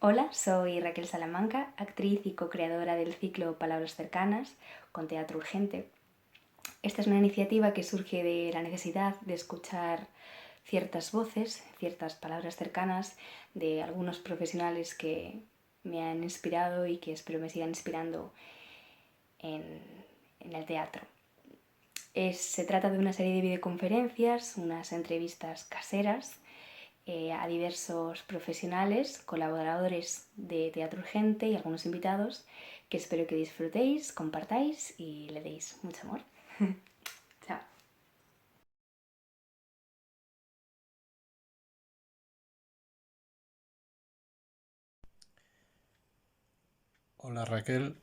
Hola, soy Raquel Salamanca, actriz y co-creadora del ciclo Palabras Cercanas con Teatro Urgente. Esta es una iniciativa que surge de la necesidad de escuchar ciertas voces, ciertas palabras cercanas de algunos profesionales que me han inspirado y que espero me sigan inspirando en, en el teatro. Se trata de una serie de videoconferencias, unas entrevistas caseras a diversos profesionales, colaboradores de Teatro Urgente y algunos invitados que espero que disfrutéis, compartáis y le deis mucho amor. Chao. Hola Raquel,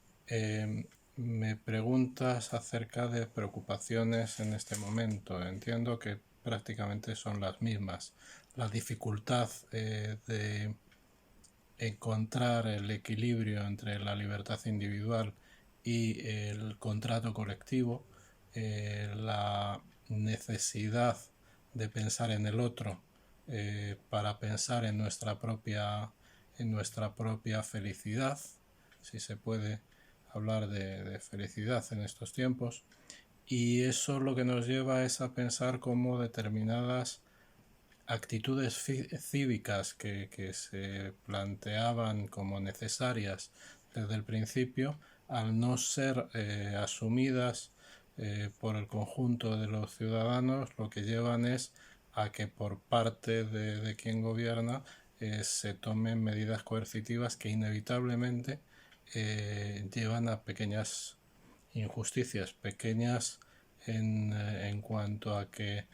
me preguntas acerca de preocupaciones en este momento. Entiendo que prácticamente son las mismas. La dificultad de encontrar el equilibrio entre la libertad individual y el contrato colectivo, la necesidad de pensar en el otro para pensar en nuestra propia felicidad, si se puede hablar de felicidad en estos tiempos, y eso lo que nos lleva es a pensar cómo determinadas actitudes cívicas que se planteaban como necesarias desde el principio, al no ser asumidas por el conjunto de los ciudadanos, lo que llevan es a que por parte de quien gobierna se tomen medidas coercitivas que inevitablemente llevan a pequeñas injusticias, pequeñas en cuanto a que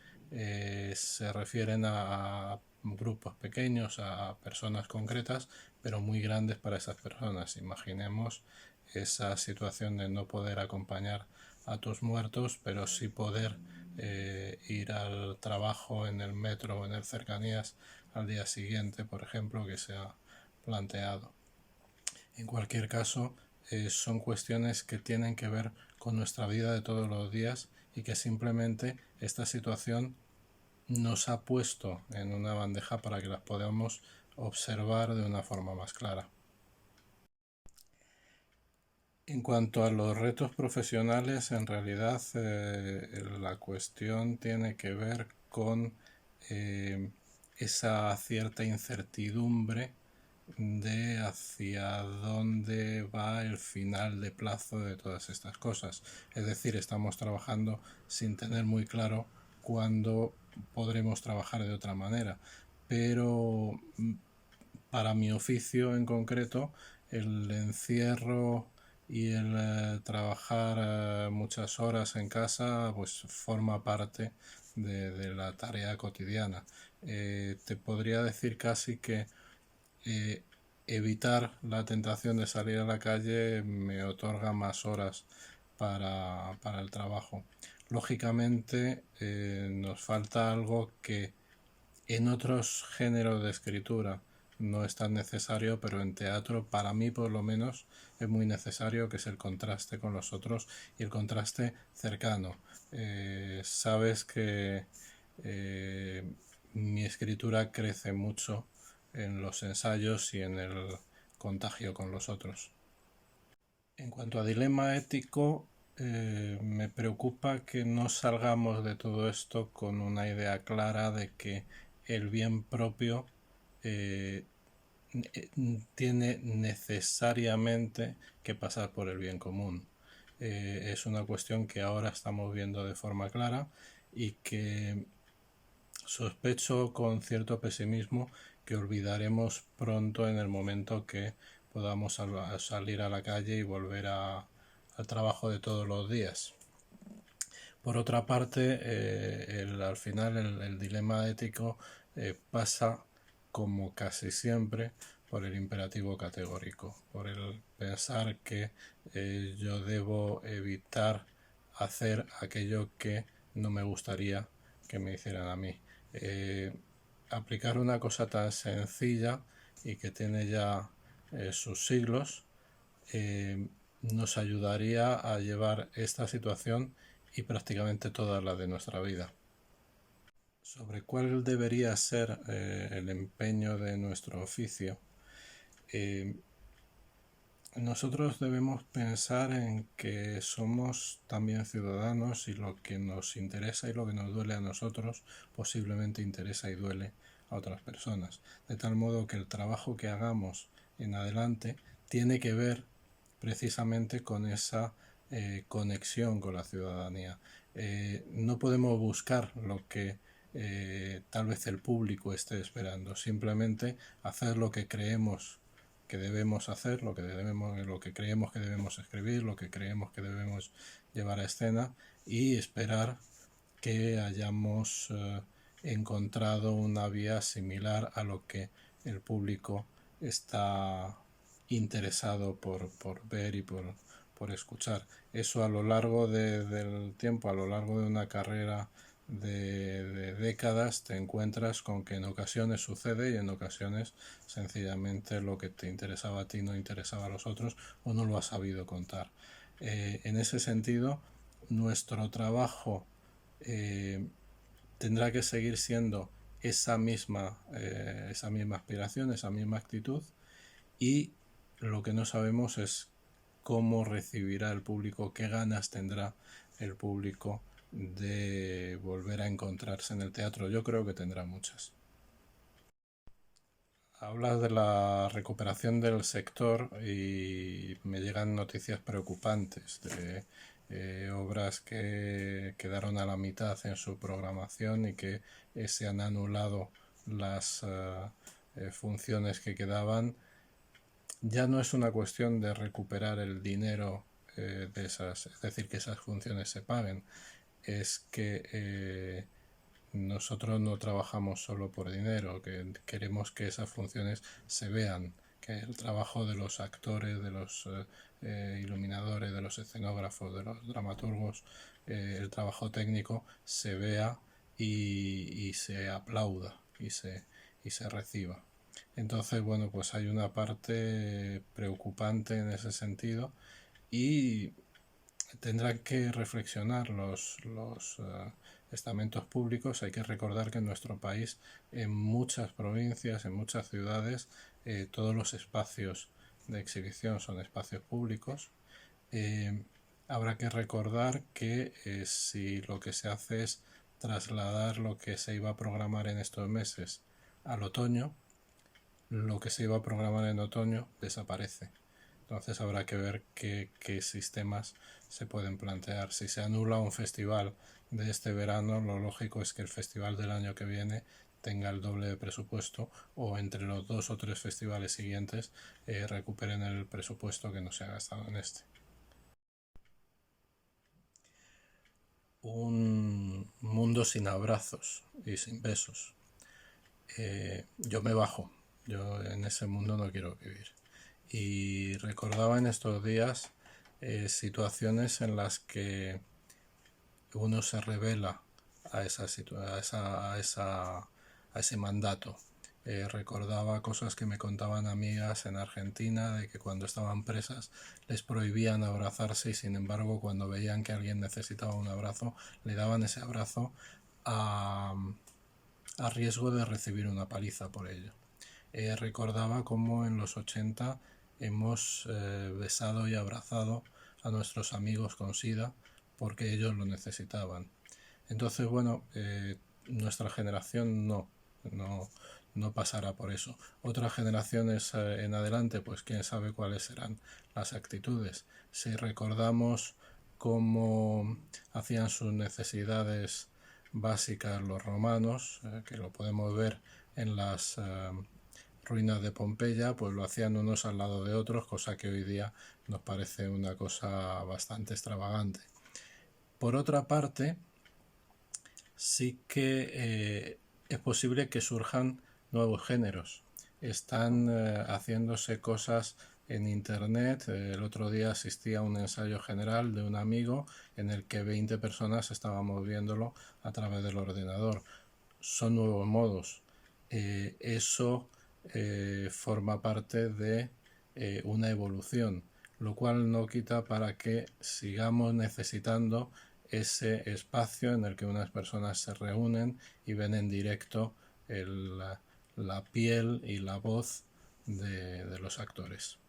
se refieren a grupos pequeños, a personas concretas, pero muy grandes para esas personas. Imaginemos esa situación de no poder acompañar a tus muertos, pero sí poder ir al trabajo en el metro o en el cercanías al día siguiente, por ejemplo, que se ha planteado. En cualquier caso, son cuestiones que tienen que ver con nuestra vida de todos los días y que simplemente esta situación nos ha puesto en una bandeja para que las podamos observar de una forma más clara. En cuanto a los retos profesionales, en realidad la cuestión tiene que ver con eh, esa cierta incertidumbre de hacia dónde va el final de plazo de todas estas cosas. Es decir, estamos trabajando sin tener muy claro cuándo podremos trabajar de otra manera. Pero para mi oficio en concreto, el encierro y el trabajar muchas horas en casa pues forma parte de la tarea cotidiana. Te podría decir casi que eh, evitar la tentación de salir a la calle me otorga más horas para el trabajo. Lógicamente nos falta algo que en otros géneros de escritura no es tan necesario, pero en teatro, para mí por lo menos, es muy necesario, que es el contraste con los otros y el contraste cercano. Sabes que mi escritura crece mucho en los ensayos y en el contagio con los otros. En cuanto a dilema ético, me preocupa que no salgamos de todo esto con una idea clara de que el bien propio eh, tiene necesariamente que pasar por el bien común. Es una cuestión que ahora estamos viendo de forma clara y que sospecho con cierto pesimismo que olvidaremos pronto en el momento que podamos salir a la calle y volver al trabajo de todos los días. Por otra parte, al final el dilema ético pasa, como casi siempre, por el imperativo categórico, por el pensar que yo debo evitar hacer aquello que no me gustaría que me hicieran a mí. Eh, Aplicar una cosa tan sencilla y que tiene ya sus siglos nos ayudaría a llevar esta situación y prácticamente toda la de nuestra vida. Sobre cuál debería ser el empeño de nuestro oficio, nosotros debemos pensar en que somos también ciudadanos y lo que nos interesa y lo que nos duele a nosotros posiblemente interesa y duele a otras personas. De tal modo que el trabajo que hagamos en adelante tiene que ver precisamente con esa conexión con la ciudadanía. No podemos buscar lo que tal vez el público esté esperando, simplemente hacer lo que creemos que debemos hacer, lo que creemos que debemos escribir, lo que creemos que debemos llevar a escena y esperar que hayamos encontrado una vía similar a lo que el público está interesado por ver y por escuchar. Eso a lo largo del tiempo, a lo largo de una carrera de décadas, te encuentras con que en ocasiones sucede y en ocasiones sencillamente lo que te interesaba a ti no interesaba a los otros o no lo has sabido contar. En ese sentido, nuestro trabajo tendrá que seguir siendo esa misma aspiración, esa misma actitud, y lo que no sabemos es cómo recibirá el público, qué ganas tendrá el público de volver a encontrarse en el teatro. Yo creo que tendrá muchas. Hablas de la recuperación del sector y me llegan noticias preocupantes de obras que quedaron a la mitad en su programación y que se han anulado las funciones que quedaban. Ya no es una cuestión de recuperar el dinero de esas, es decir, que esas funciones se paguen, es que nosotros no trabajamos solo por dinero, que queremos que esas funciones se vean, que el trabajo de los actores, de los iluminadores, de los escenógrafos, de los dramaturgos, el trabajo técnico se vea y se aplauda y se reciba. Entonces, bueno, pues hay una parte preocupante en ese sentido y tendrán que reflexionar los estamentos públicos. Hay que recordar que en nuestro país, en muchas provincias, en muchas ciudades, todos los espacios de exhibición son espacios públicos. Eh, Habrá que recordar que si lo que se hace es trasladar lo que se iba a programar en estos meses al otoño, lo que se iba a programar en otoño desaparece. Entonces habrá que ver qué sistemas se pueden plantear. Si se anula un festival de este verano, lo lógico es que el festival del año que viene tenga el doble de presupuesto o entre los 2 o 3 festivales siguientes recuperen el presupuesto que no se ha gastado en este. Un mundo sin abrazos y sin besos. Yo me bajo, yo en ese mundo no quiero vivir. Y recordaba en estos días situaciones en las que uno se revela a ese mandato. Recordaba cosas que me contaban amigas en Argentina de que cuando estaban presas les prohibían abrazarse y sin embargo cuando veían que alguien necesitaba un abrazo le daban ese abrazo a, a riesgo de recibir una paliza por ello. Recordaba cómo en los 80 hemos besado y abrazado a nuestros amigos con SIDA porque ellos lo necesitaban. Entonces, bueno, nuestra generación no pasará por eso. Otras generaciones en adelante, pues quién sabe cuáles serán las actitudes. Si recordamos cómo hacían sus necesidades básicas los romanos, que lo podemos ver en las ruinas de Pompeya, pues lo hacían unos al lado de otros, cosa que hoy día nos parece una cosa bastante extravagante. Por otra parte, sí que es posible que surjan nuevos géneros. Están haciéndose cosas en internet. El otro día asistí a un ensayo general de un amigo en el que 20 personas estábamos viéndolo a través del ordenador. Son nuevos modos. Eso forma parte de una evolución, lo cual no quita para que sigamos necesitando ese espacio en el que unas personas se reúnen y ven en directo la piel y la voz de los actores.